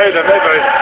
بعيدة ما بعيدة.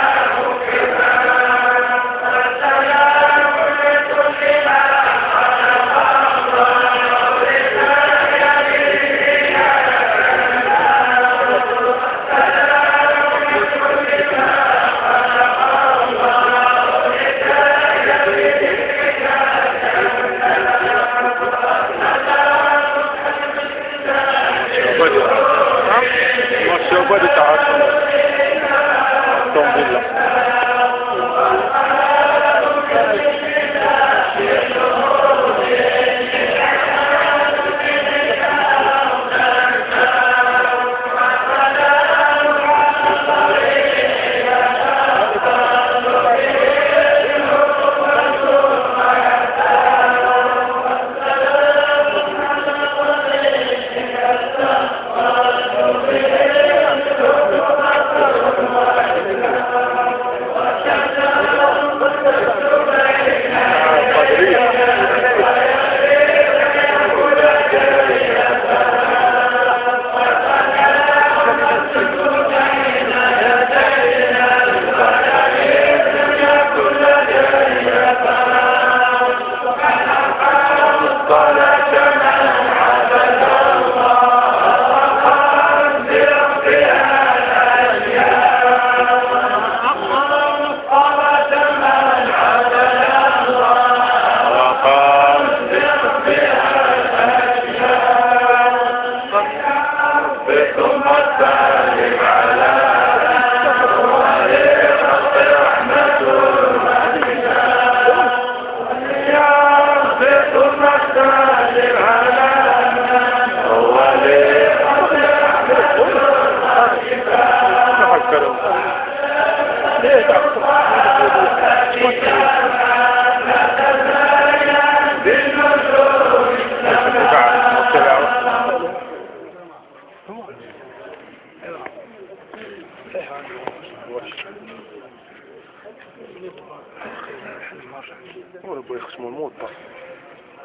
يخصموا الموطة،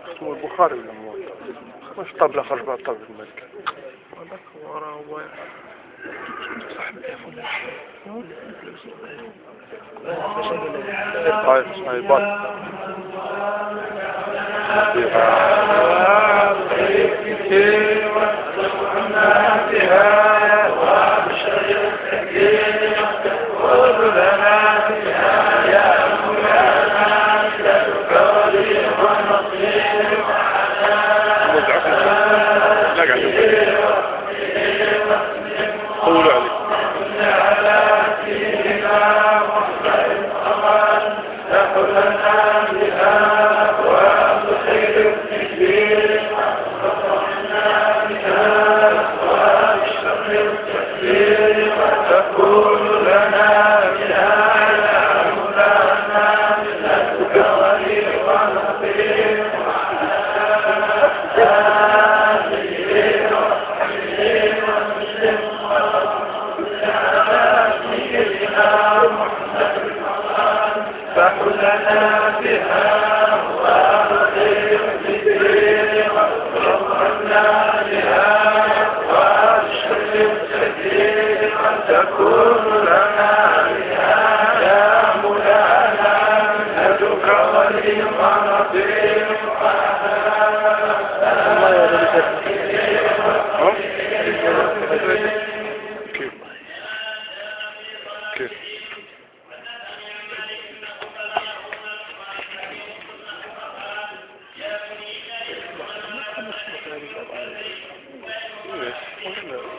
يخصموا البخاري ولا الموطة، مش طابلة خرج بها طابلة الملك. هذاك هو راه هو صاحب التليفون. هاي بط. قولوا عليه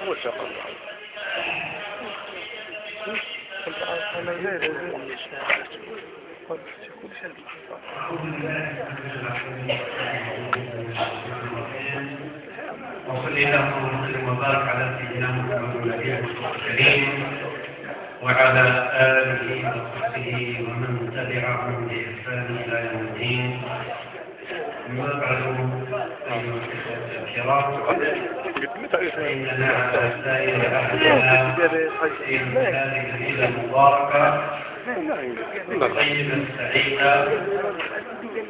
هو شغال أنا زي وصلي اللهم وسلم وبارك على سيدنا محمد النبي الكريم وعلى آله وصحبه ومن تبعهم بإحسان إلى يوم الدين. أما بعد أيها الإخوة الكرام، فإننا على سائر أحدنا في هذه الليلة المباركة طيبة سعيدة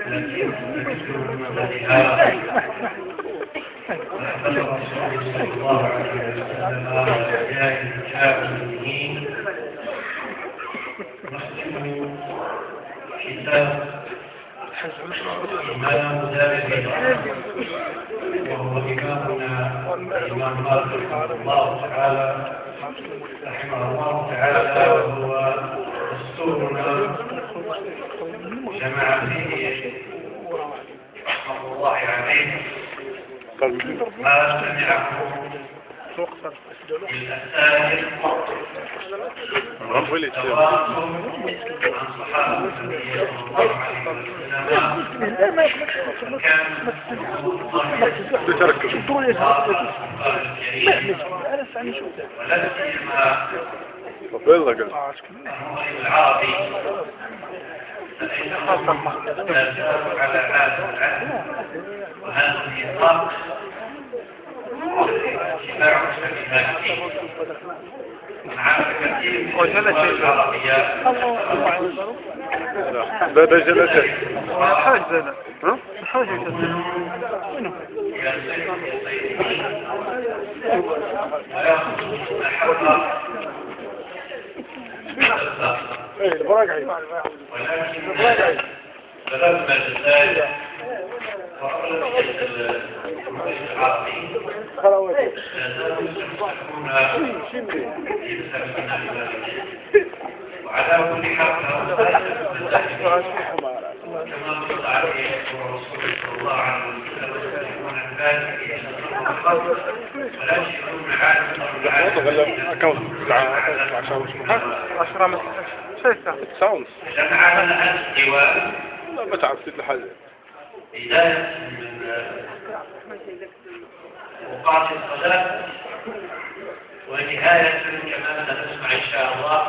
التي نستكثر من مددها نحمد الرسول صلى الله عليه وسلم وجاهد الكاملين. نختم كتاب إمام دار الهجرة وهو إمامنا الإمام مالك رحمه الله تعالى وهو دستورنا جمع فيه رحمه الله عليه ما سمعه بالأسائل التواصل عن صحابة النبي صلى الله عليه وسلم كان ولا سيما المغرب العربي فإنهم لا زالوا على هذا العهد وهذا النطاق اتباع الكلمات مع كثير من اللغات العربية. هذا جلسات حاجة ولكن فلما الجزائر وأغلبية المغرب العربي وعلى كل حال كما قال عليه الرسول صلى الله عليه وسلم يستمعون الناس ولا يشركون جمعنا الاستواء بداية من وقات الصلاة ونهاية كما سنسمع إن شاء الله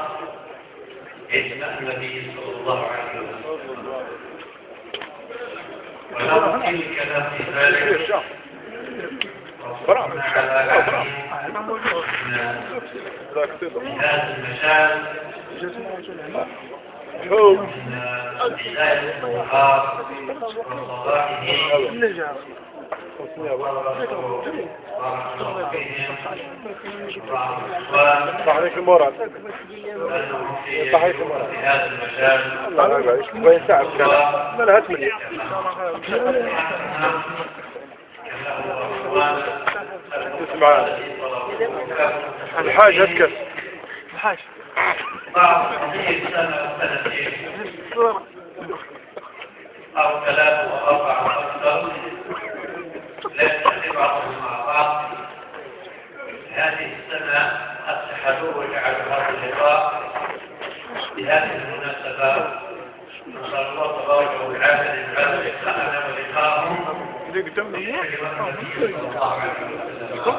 اسم النبي صلى الله عليه وسلم. ولا نطيل الكلام في ذلك وصلنا على من هذا المجال من بداية النهار وصباحه صحيح المراد صحيح المراد في هذا المجال الله يبارك وين ساعة كلام ما لها 8 اسمع الحاج هتكس الحاج أو 3 و4 أفضل لا تتبعهم مع بعض. هذه السنة اتحدوا وجعلوا هذا اللقاء بهذه المناسبة. نسأل الله تبارك وتعالى للعباد لقاءنا ولقاءهم بكلمة النبي صلى الله عليه وسلم.